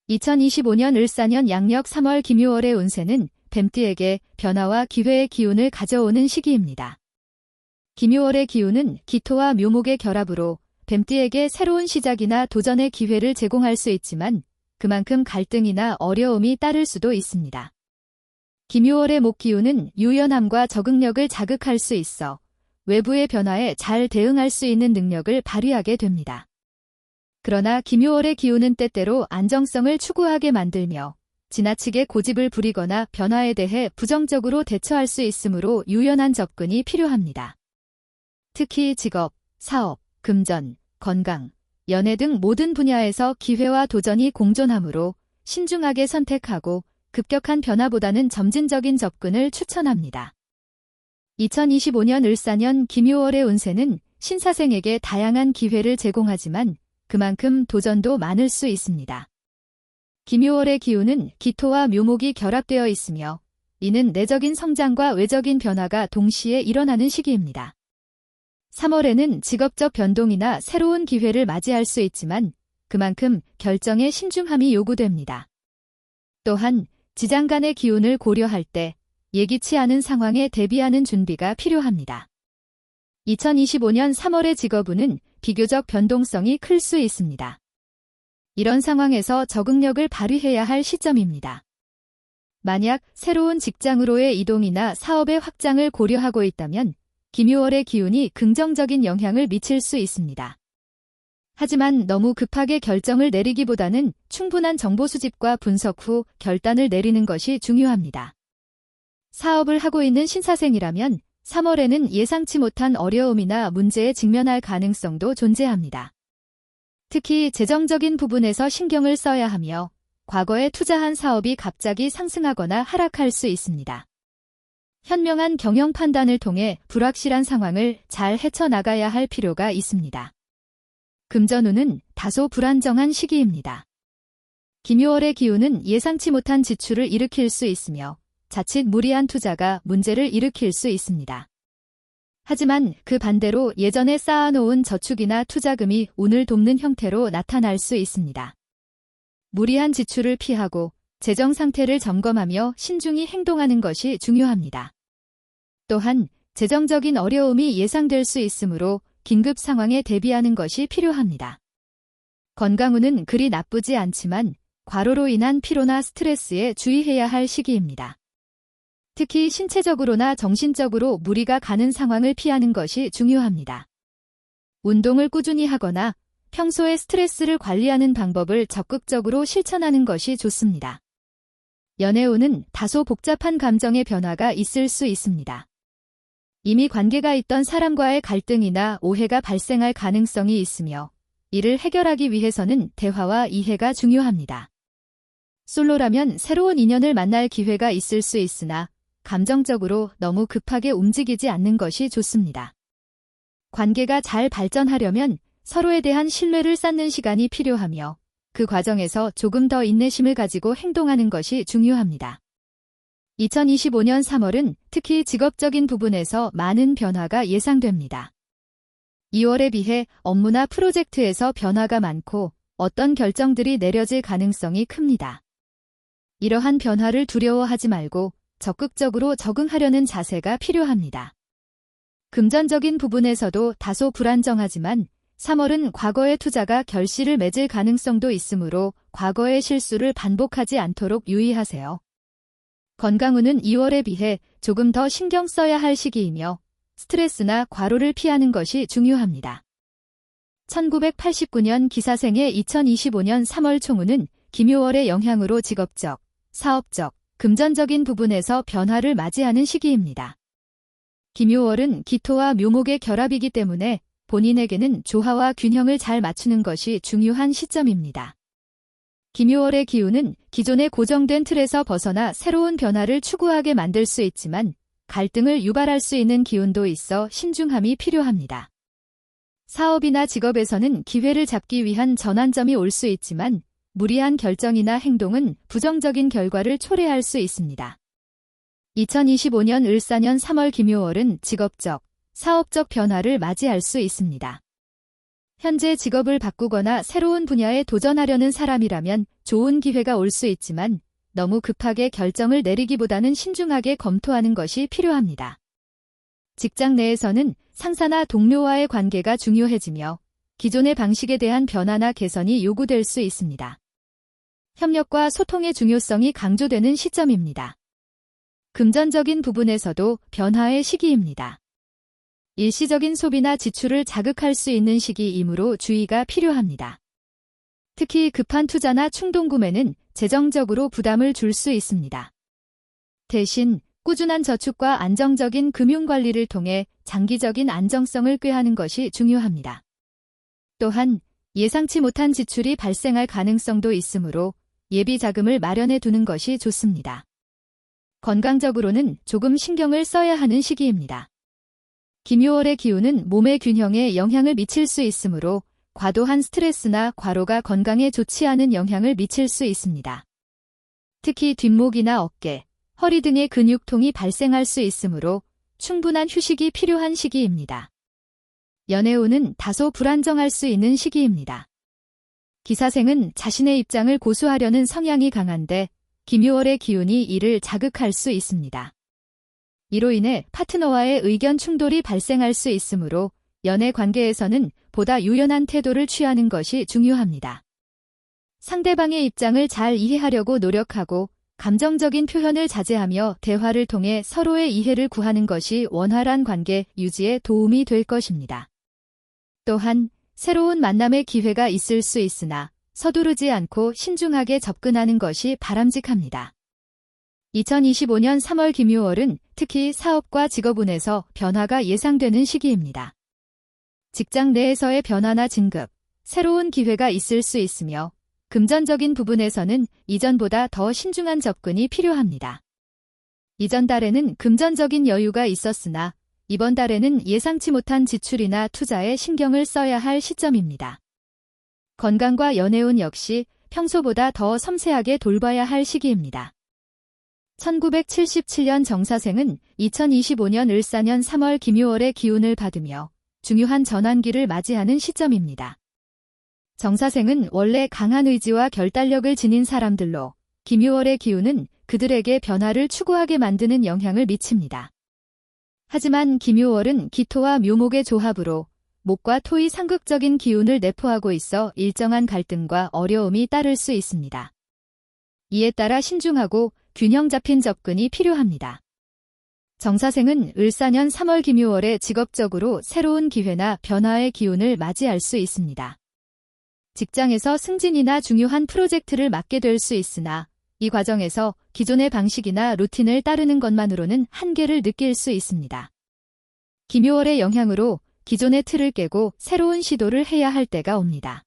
2025년 을사년 양력 3월 김유월의 운세는 뱀띠에게 변화와 기회의 기운을 가져오는 시기입니다. 김유월의 기운은 기토와 묘목의 결합으로 뱀띠에게 새로운 시작이나 도전의 기회를 제공할 수 있지만 그만큼 갈등이나 어려움이 따를 수도 있습니다. 김유월의 목 기운은 유연함과 적응력을 자극할 수 있어 외부의 변화에 잘 대응할 수 있는 능력을 발휘하게 됩니다. 그러나 김유월의 기운은 때때로 안정성을 추구하게 만들며 지나치게 고집을 부리거나 변화에 대해 부정적으로 대처할 수 있으므로 유연한 접근이 필요합니다. 특히 직업, 사업, 금전, 건강, 연애 등 모든 분야에서 기회와 도전이 공존하므로 신중하게 선택하고 급격한 변화보다는 점진적인 접근을 추천합니다. 2025년 을사년 김유월의 운세는 신사생에게 다양한 기회를 제공하지만 그만큼 도전도 많을 수 있습니다. 김유월의 기운은 기토와 묘목이 결합되어 있으며 이는 내적인 성장과 외적인 변화가 동시에 일어나는 시기입니다. 3월에는 직업적 변동이나 새로운 기회를 맞이할 수 있지만 그만큼 결정에 신중함이 요구됩니다. 또한 지장간의 기운을 고려할 때 예기치 않은 상황에 대비하는 준비가 필요합니다. 2025년 3월의 직업운은 비교적 변동성이 클 수 있습니다. 이런 상황에서 적응력을 발휘해야 할 시점입니다. 만약 새로운 직장으로의 이동이나 사업의 확장을 고려하고 있다면 김유월의 기운이 긍정적인 영향을 미칠 수 있습니다. 하지만 너무 급하게 결정을 내리기보다는 충분한 정보 수집과 분석 후 결단을 내리는 것이 중요합니다. 사업을 하고 있는 신사생이라면 3월에는 예상치 못한 어려움이나 문제에 직면할 가능성도 존재합니다. 특히 재정적인 부분에서 신경을 써야 하며 과거에 투자한 사업이 갑자기 상승하거나 하락할 수 있습니다. 현명한 경영 판단을 통해 불확실한 상황을 잘 헤쳐나가야 할 필요가 있습니다. 금전운은 다소 불안정한 시기입니다. 김유월의 기운은 예상치 못한 지출을 일으킬 수 있으며 자칫 무리한 투자가 문제를 일으킬 수 있습니다. 하지만 그 반대로 예전에 쌓아놓은 저축이나 투자금이 운을 돕는 형태로 나타날 수 있습니다. 무리한 지출을 피하고 재정 상태를 점검하며 신중히 행동하는 것이 중요합니다. 또한 재정적인 어려움이 예상될 수 있으므로 긴급 상황에 대비하는 것이 필요합니다. 건강운은 그리 나쁘지 않지만 과로로 인한 피로나 스트레스에 주의해야 할 시기입니다. 특히 신체적으로나 정신적으로 무리가 가는 상황을 피하는 것이 중요합니다. 운동을 꾸준히 하거나 평소에 스트레스를 관리하는 방법을 적극적으로 실천하는 것이 좋습니다. 연애운은 다소 복잡한 감정의 변화가 있을 수 있습니다. 이미 관계가 있던 사람과의 갈등이나 오해가 발생할 가능성이 있으며 이를 해결하기 위해서는 대화와 이해가 중요합니다. 솔로라면 새로운 인연을 만날 기회가 있을 수 있으나 감정적으로 너무 급하게 움직이지 않는 것이 좋습니다. 관계가 잘 발전하려면 서로에 대한 신뢰를 쌓는 시간이 필요하며 그 과정에서 조금 더 인내심을 가지고 행동하는 것이 중요합니다. 2025년 3월은 특히 직업적인 부분에서 많은 변화가 예상됩니다. 2월에 비해 업무나 프로젝트에서 변화가 많고 어떤 결정들이 내려질 가능성이 큽니다. 이러한 변화를 두려워하지 말고 적극적으로 적응하려는 자세가 필요합니다. 금전적인 부분에서도 다소 불안정하지만 3월은 과거의 투자가 결실을 맺을 가능성도 있으므로 과거의 실수를 반복하지 않도록 유의하세요. 건강운은 2월에 비해 조금 더 신경 써야 할 시기이며 스트레스나 과로를 피하는 것이 중요합니다. 1989년 기사생의 2025년 3월 총운은 김유월의 영향으로 직업적, 사업적, 금전적인 부분에서 변화를 맞이하는 시기입니다. 김유월은 기토와 묘목의 결합이기 때문에 본인에게는 조화와 균형을 잘 맞추는 것이 중요한 시점입니다. 김유월의 기운은 기존의 고정된 틀에서 벗어나 새로운 변화를 추구하게 만들 수 있지만 갈등을 유발할 수 있는 기운도 있어 신중함이 필요합니다. 사업이나 직업에서는 기회를 잡기 위한 전환점이 올 수 있지만 무리한 결정이나 행동은 부정적인 결과를 초래할 수 있습니다. 2025년 을사년 3월 김유월은 직업적, 사업적 변화를 맞이할 수 있습니다. 현재 직업을 바꾸거나 새로운 분야에 도전하려는 사람이라면 좋은 기회가 올 수 있지만 너무 급하게 결정을 내리기보다는 신중하게 검토하는 것이 필요합니다. 직장 내에서는 상사나 동료와의 관계가 중요해지며 기존의 방식에 대한 변화나 개선이 요구될 수 있습니다. 협력과 소통의 중요성이 강조되는 시점입니다. 금전적인 부분에서도 변화의 시기입니다. 일시적인 소비나 지출을 자극할 수 있는 시기이므로 주의가 필요합니다. 특히 급한 투자나 충동 구매는 재정적으로 부담을 줄 수 있습니다. 대신 꾸준한 저축과 안정적인 금융관리를 통해 장기적인 안정성을 꾀하는 것이 중요합니다. 또한 예상치 못한 지출이 발생할 가능성도 있으므로 예비 자금을 마련해 두는 것이 좋습니다. 건강적으로는 조금 신경을 써야 하는 시기입니다. 김요월의 기운은 몸의 균형에 영향을 미칠 수 있으므로 과도한 스트레스나 과로가 건강에 좋지 않은 영향을 미칠 수 있습니다. 특히 뒷목이나 어깨, 허리 등의 근육통이 발생할 수 있으므로 충분한 휴식이 필요한 시기입니다. 연애운은 다소 불안정할 수 있는 시기입니다. 기사생은 자신의 입장을 고수하려는 성향이 강한데 김요월의 기운이 이를 자극할 수 있습니다. 이로 인해 파트너와의 의견 충돌이 발생할 수 있으므로 연애 관계에서는 보다 유연한 태도를 취하는 것이 중요합니다. 상대방의 입장을 잘 이해하려고 노력하고 감정적인 표현을 자제하며 대화를 통해 서로의 이해를 구하는 것이 원활한 관계 유지에 도움이 될 것입니다. 또한 새로운 만남의 기회가 있을 수 있으나 서두르지 않고 신중하게 접근하는 것이 바람직합니다. 2025년 3월 김요월은 특히 사업과 직업운에서 변화가 예상되는 시기입니다. 직장 내에서의 변화나 진급, 새로운 기회가 있을 수 있으며 금전적인 부분에서는 이전보다 더 신중한 접근이 필요합니다. 이전 달에는 금전적인 여유가 있었으나 이번 달에는 예상치 못한 지출이나 투자에 신경을 써야 할 시점입니다. 건강과 연애운 역시 평소보다 더 섬세하게 돌봐야 할 시기입니다. 1977년 정사생은 2025년 을사년 3월 김요월의 기운을 받으며 중요한 전환기를 맞이하는 시점입니다. 정사생은 원래 강한 의지와 결단력을 지닌 사람들로 김요월의 기운은 그들에게 변화를 추구하게 만드는 영향을 미칩니다. 하지만 김요월은 기토와 묘목의 조합으로 목과 토의 상극적인 기운을 내포하고 있어 일정한 갈등과 어려움이 따를 수 있습니다. 이에 따라 신중하고 균형 잡힌 접근이 필요합니다. 정사생은 을사년 3월 김요월에 직업적으로 새로운 기회나 변화의 기운을 맞이할 수 있습니다. 직장에서 승진이나 중요한 프로젝트를 맡게 될 수 있으나 이 과정에서 기존의 방식이나 루틴을 따르는 것만으로는 한계를 느낄 수 있습니다. 김요월의 영향으로 기존의 틀을 깨고 새로운 시도를 해야 할 때가 옵니다.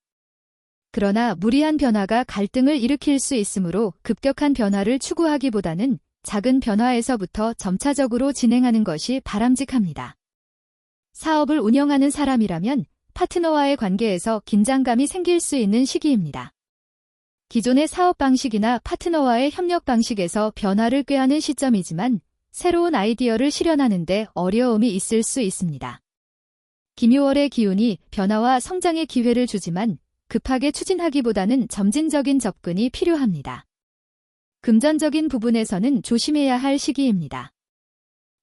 그러나 무리한 변화가 갈등을 일으킬 수 있으므로 급격한 변화를 추구하기보다는 작은 변화에서부터 점차적으로 진행하는 것이 바람직합니다. 사업을 운영하는 사람이라면 파트너와의 관계에서 긴장감이 생길 수 있는 시기입니다. 기존의 사업 방식이나 파트너와의 협력 방식에서 변화를 꾀하는 시점이지만 새로운 아이디어를 실현하는 데 어려움이 있을 수 있습니다. 김요월의 기운이 변화와 성장의 기회를 주지만 급하게 추진하기보다는 점진적인 접근이 필요합니다. 금전적인 부분에서는 조심해야 할 시기입니다.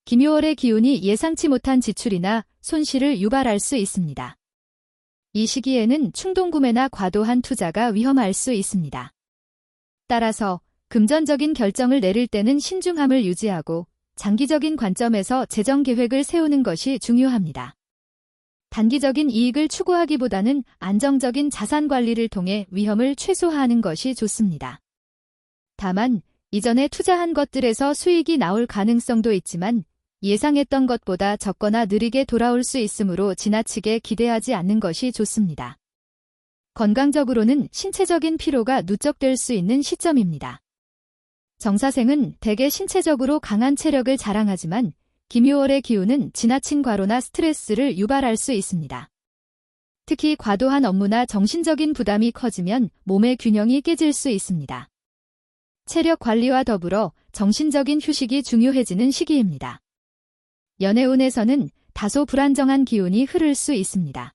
김요월의 기운이 예상치 못한 지출이나 손실을 유발할 수 있습니다. 이 시기에는 충동구매나 과도한 투자가 위험할 수 있습니다. 따라서 금전적인 결정을 내릴 때는 신중함을 유지하고 장기적인 관점에서 재정 계획을 세우는 것이 중요합니다. 단기적인 이익을 추구하기보다는 안정적인 자산 관리를 통해 위험을 최소화하는 것이 좋습니다. 다만 이전에 투자한 것들에서 수익이 나올 가능성도 있지만 예상했던 것보다 적거나 느리게 돌아올 수 있으므로 지나치게 기대하지 않는 것이 좋습니다. 건강적으로는 신체적인 피로가 누적될 수 있는 시점입니다. 정사생은 대개 신체적으로 강한 체력을 자랑하지만 김요월의 기운은 지나친 과로나 스트레스를 유발할 수 있습니다. 특히 과도한 업무나 정신적인 부담이 커지면 몸의 균형이 깨질 수 있습니다. 체력 관리와 더불어 정신적인 휴식이 중요해지는 시기입니다. 연애운에서는 다소 불안정한 기운이 흐를 수 있습니다.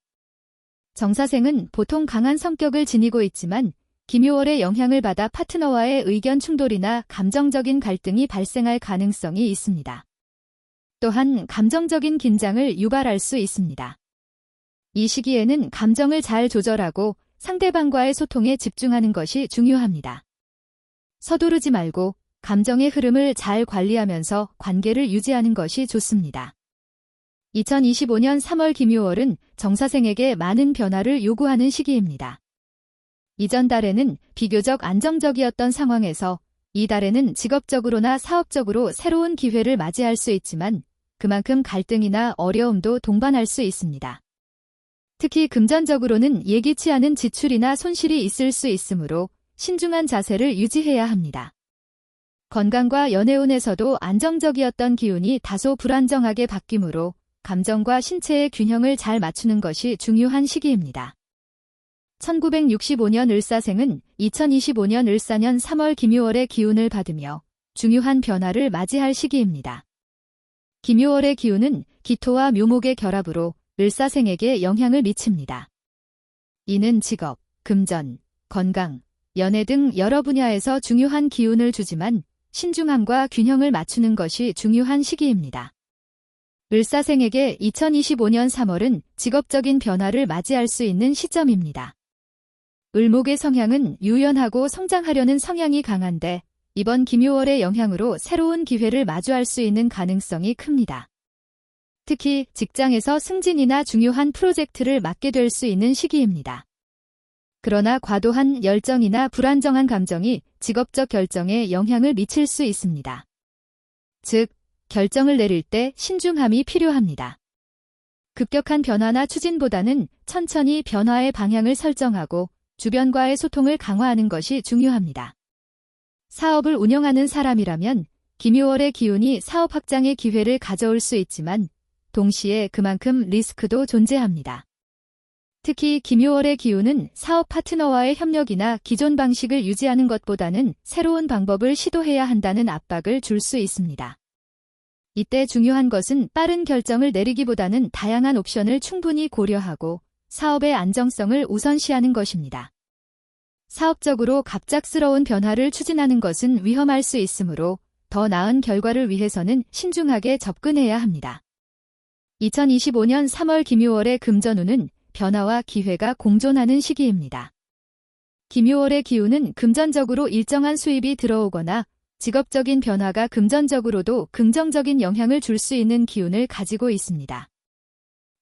정사생은 보통 강한 성격을 지니고 있지만 김효월의 영향을 받아 파트너와의 의견 충돌이나 감정적인 갈등이 발생할 가능성이 있습니다. 또한 감정적인 긴장을 유발할 수 있습니다. 이 시기에는 감정을 잘 조절하고 상대방과의 소통에 집중하는 것이 중요합니다. 서두르지 말고 감정의 흐름을 잘 관리하면서 관계를 유지하는 것이 좋습니다. 2025년 3월 김효월은 정사생에게 많은 변화를 요구하는 시기입니다. 이전 달에는 비교적 안정적이었던 상황에서 이 달에는 직업적으로나 사업적으로 새로운 기회를 맞이할 수 있지만 그만큼 갈등이나 어려움도 동반할 수 있습니다. 특히 금전적으로는 예기치 않은 지출이나 손실이 있을 수 있으므로 신중한 자세를 유지해야 합니다. 건강과 연애운에서도 안정적이었던 기운이 다소 불안정하게 바뀌므로 감정과 신체의 균형을 잘 맞추는 것이 중요한 시기입니다. 1965년 을사생은 2025년 을사년 3월 김효월의 기운을 받으며 중요한 변화를 맞이할 시기입니다. 김효월의 기운은 기토와 묘목의 결합으로 을사생에게 영향을 미칩니다. 이는 직업, 금전, 건강, 연애 등 여러 분야에서 중요한 기운을 주지만 신중함과 균형을 맞추는 것이 중요한 시기입니다. 을사생에게 2025년 3월은 직업적인 변화를 맞이할 수 있는 시점입니다. 을목의 성향은 유연하고 성장하려는 성향이 강한데 이번 김효월의 영향으로 새로운 기회를 마주할 수 있는 가능성이 큽니다. 특히 직장에서 승진이나 중요한 프로젝트를 맡게 될 수 있는 시기입니다. 그러나 과도한 열정이나 불안정한 감정이 직업적 결정에 영향을 미칠 수 있습니다. 즉, 결정을 내릴 때 신중함이 필요합니다. 급격한 변화나 추진보다는 천천히 변화의 방향을 설정하고 주변과의 소통을 강화하는 것이 중요합니다. 사업을 운영하는 사람이라면 김효월의 기운이 사업 확장의 기회를 가져올 수 있지만 동시에 그만큼 리스크도 존재합니다. 특히 김효월의 기운은 사업 파트너와의 협력이나 기존 방식을 유지하는 것보다는 새로운 방법을 시도해야 한다는 압박을 줄 수 있습니다. 이때 중요한 것은 빠른 결정을 내리기보다는 다양한 옵션을 충분히 고려하고 사업의 안정성을 우선시하는 것입니다. 사업적으로 갑작스러운 변화를 추진하는 것은 위험할 수 있으므로 더 나은 결과를 위해서는 신중하게 접근해야 합니다. 2025년 3월 김효월의 금전운은 변화와 기회가 공존하는 시기입니다. 김효월의 기운은 금전적으로 일정한 수입이 들어오거나 직업적인 변화가 금전적으로도 긍정적인 영향을 줄 수 있는 기운을 가지고 있습니다.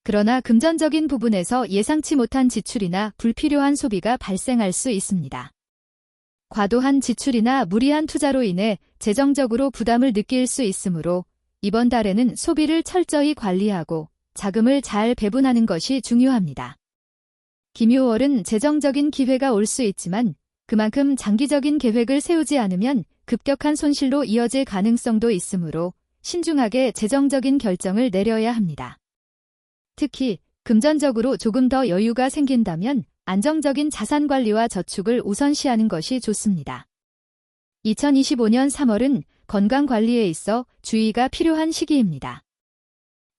그러나 금전적인 부분에서 예상치 못한 지출이나 불필요한 소비가 발생할 수 있습니다. 과도한 지출이나 무리한 투자로 인해 재정적으로 부담을 느낄 수 있으므로 이번 달에는 소비를 철저히 관리하고 자금을 잘 배분하는 것이 중요합니다. 김효월은 재정적인 기회가 올 수 있지만 그만큼 장기적인 계획을 세우지 않으면 급격한 손실로 이어질 가능성도 있으므로 신중하게 재정적인 결정을 내려야 합니다. 특히 금전적으로 조금 더 여유가 생긴다면 안정적인 자산 관리와 저축을 우선시하는 것이 좋습니다. 2025년 3월은 건강 관리에 있어 주의가 필요한 시기입니다.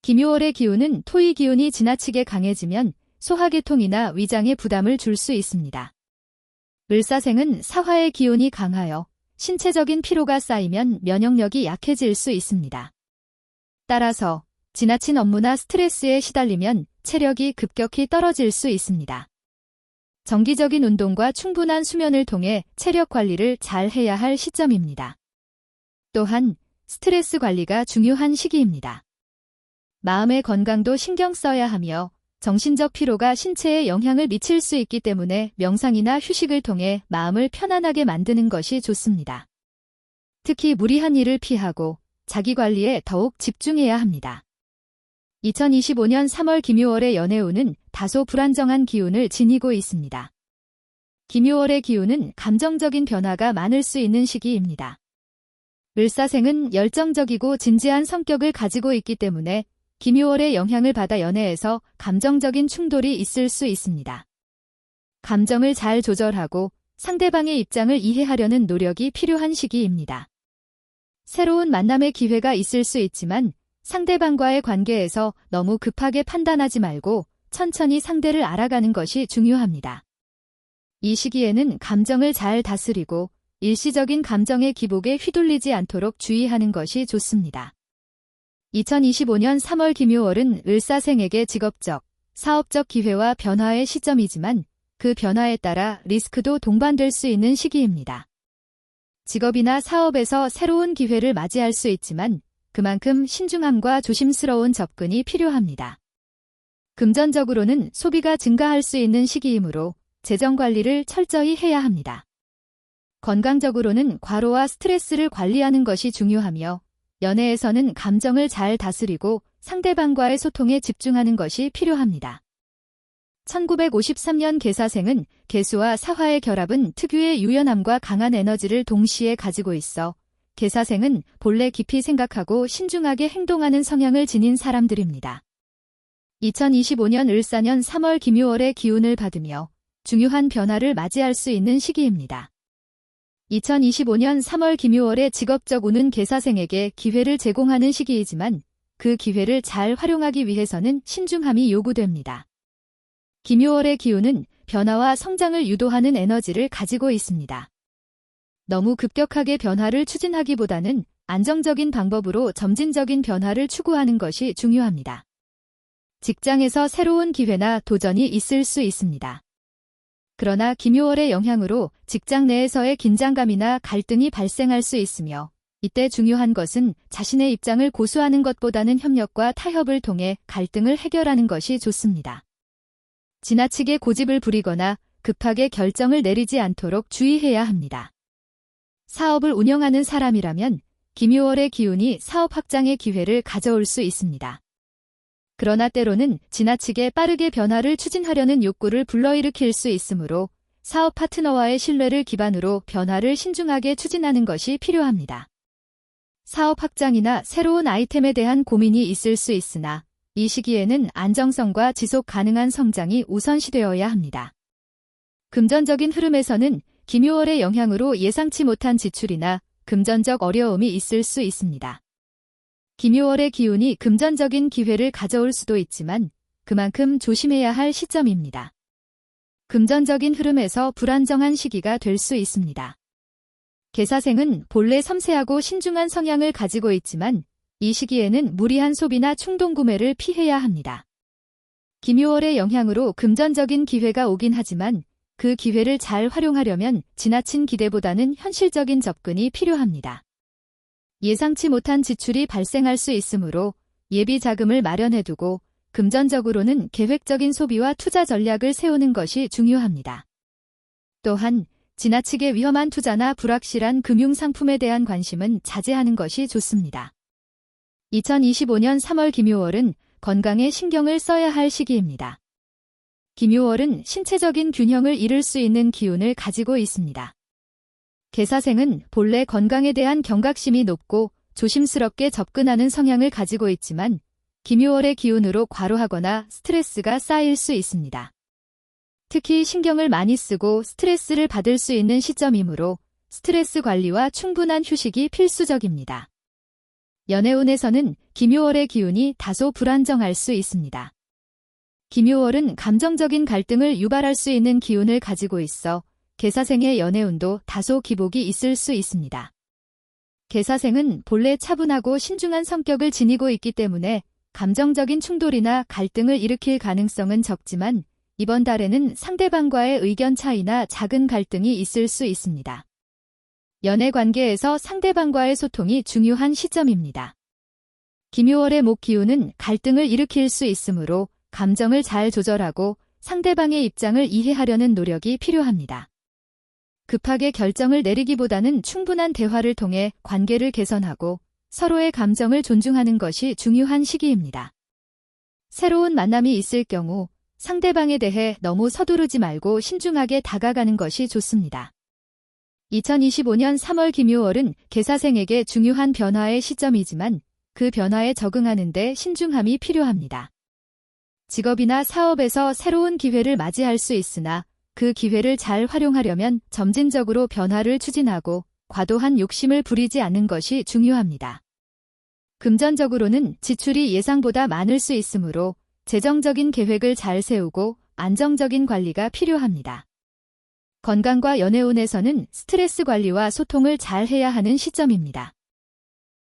김효월의 기운은 토의 기운이 지나치게 강해지면 소화계통이나 위장에 부담을 줄 수 있습니다. 을사생은 사화의 기운이 강하여 신체적인 피로가 쌓이면 면역력이 약해질 수 있습니다. 따라서 지나친 업무나 스트레스에 시달리면 체력이 급격히 떨어질 수 있습니다. 정기적인 운동과 충분한 수면을 통해 체력 관리를 잘 해야 할 시점입니다. 또한 스트레스 관리가 중요한 시기입니다. 마음의 건강도 신경 써야 하며 정신적 피로가 신체에 영향을 미칠 수 있기 때문에 명상이나 휴식을 통해 마음을 편안하게 만드는 것이 좋습니다. 특히 무리한 일을 피하고 자기 관리에 더욱 집중해야 합니다. 2025년 3월 김효월의 연애운은 다소 불안정한 기운을 지니고 있습니다. 김효월의 기운은 감정적인 변화가 많을 수 있는 시기입니다. 을사생은 열정적이고 진지한 성격을 가지고 있기 때문에 김효월의 영향을 받아 연애에서 감정적인 충돌이 있을 수 있습니다. 감정을 잘 조절하고 상대방의 입장을 이해하려는 노력이 필요한 시기입니다. 새로운 만남의 기회가 있을 수 있지만 상대방과의 관계에서 너무 급하게 판단하지 말고 천천히 상대를 알아가는 것이 중요합니다. 이 시기에는 감정을 잘 다스리고 일시적인 감정의 기복에 휘둘리지 않도록 주의하는 것이 좋습니다. 2025년 3월 김요월은 을사생에게 직업적, 사업적 기회와 변화의 시점이지만 그 변화에 따라 리스크도 동반될 수 있는 시기입니다. 직업이나 사업에서 새로운 기회를 맞이할 수 있지만 그만큼 신중함과 조심스러운 접근이 필요합니다. 금전적으로는 소비가 증가할 수 있는 시기이므로 재정 관리를 철저히 해야 합니다. 건강적으로는 과로와 스트레스를 관리하는 것이 중요하며 연애에서는 감정을 잘 다스리고 상대방과의 소통에 집중하는 것이 필요합니다. 1953년 개사생은 개수와 사화의 결합은 특유의 유연함과 강한 에너지를 동시에 가지고 있어 개사생은 본래 깊이 생각하고 신중하게 행동하는 성향을 지닌 사람들입니다. 2025년 을사년 3월 김요월의 기운을 받으며 중요한 변화를 맞이할 수 있는 시기입니다. 2025년 3월 김요월의 직업적 운은 개사생에게 기회를 제공하는 시기이지만 그 기회를 잘 활용하기 위해서는 신중함이 요구됩니다. 김요월의 기운은 변화와 성장을 유도하는 에너지를 가지고 있습니다. 너무 급격하게 변화를 추진하기보다는 안정적인 방법으로 점진적인 변화를 추구하는 것이 중요합니다. 직장에서 새로운 기회나 도전이 있을 수 있습니다. 그러나 김요월의 영향으로 직장 내에서의 긴장감이나 갈등이 발생할 수 있으며 이때 중요한 것은 자신의 입장을 고수하는 것보다는 협력과 타협을 통해 갈등을 해결하는 것이 좋습니다. 지나치게 고집을 부리거나 급하게 결정을 내리지 않도록 주의해야 합니다. 사업을 운영하는 사람이라면 김요월의 기운이 사업 확장의 기회를 가져올 수 있습니다. 그러나 때로는 지나치게 빠르게 변화를 추진하려는 욕구를 불러일으킬 수 있으므로 사업 파트너와의 신뢰를 기반으로 변화를 신중하게 추진하는 것이 필요합니다. 사업 확장이나 새로운 아이템에 대한 고민이 있을 수 있으나 이 시기에는 안정성과 지속 가능한 성장이 우선시되어야 합니다. 금전적인 흐름에서는 김요월의 영향으로 예상치 못한 지출이나 금전적 어려움이 있을 수 있습니다. 김요월의 기운이 금전적인 기회를 가져올 수도 있지만 그만큼 조심해야 할 시점입니다. 금전적인 흐름에서 불안정한 시기가 될 수 있습니다. 개사생은 본래 섬세하고 신중한 성향을 가지고 있지만 이 시기에는 무리한 소비나 충동 구매를 피해야 합니다. 김요월의 영향으로 금전적인 기회가 오긴 하지만 그 기회를 잘 활용하려면 지나친 기대보다는 현실적인 접근이 필요합니다. 예상치 못한 지출이 발생할 수 있으므로 예비 자금을 마련해두고 금전적으로는 계획적인 소비와 투자 전략을 세우는 것이 중요합니다. 또한 지나치게 위험한 투자나 불확실한 금융상품에 대한 관심은 자제하는 것이 좋습니다. 2025년 3월 김요월은 건강에 신경을 써야 할 시기입니다. 김요월은 신체적인 균형을 잃을 수 있는 기운을 가지고 있습니다. 개사생은 본래 건강에 대한 경각심이 높고 조심스럽게 접근하는 성향을 가지고 있지만 김요월의 기운으로 과로하거나 스트레스가 쌓일 수 있습니다. 특히 신경을 많이 쓰고 스트레스를 받을 수 있는 시점이므로 스트레스 관리와 충분한 휴식이 필수적입니다. 연애운에서는 김요월의 기운이 다소 불안정할 수 있습니다. 김요월은 감정적인 갈등을 유발할 수 있는 기운을 가지고 있어 개사생의 연애운도 다소 기복이 있을 수 있습니다. 개사생은 본래 차분하고 신중한 성격을 지니고 있기 때문에 감정적인 충돌이나 갈등을 일으킬 가능성은 적지만 이번 달에는 상대방과의 의견 차이나 작은 갈등이 있을 수 있습니다. 연애 관계에서 상대방과의 소통이 중요한 시점입니다. 김요월의 목 기운은 갈등을 일으킬 수 있으므로 감정을 잘 조절하고 상대방의 입장을 이해하려는 노력이 필요합니다. 급하게 결정을 내리기보다는 충분한 대화를 통해 관계를 개선하고 서로의 감정을 존중하는 것이 중요한 시기입니다. 새로운 만남이 있을 경우 상대방에 대해 너무 서두르지 말고 신중하게 다가가는 것이 좋습니다. 2025년 3월 김요월은 개사생에게 중요한 변화의 시점이지만 그 변화에 적응하는 데 신중함이 필요합니다. 직업이나 사업에서 새로운 기회를 맞이할 수 있으나 그 기회를 잘 활용하려면 점진적으로 변화를 추진하고 과도한 욕심을 부리지 않는 것이 중요합니다. 금전적으로는 지출이 예상보다 많을 수 있으므로 재정적인 계획을 잘 세우고 안정적인 관리가 필요합니다. 건강과 연애운에서는 스트레스 관리와 소통을 잘 해야 하는 시점입니다.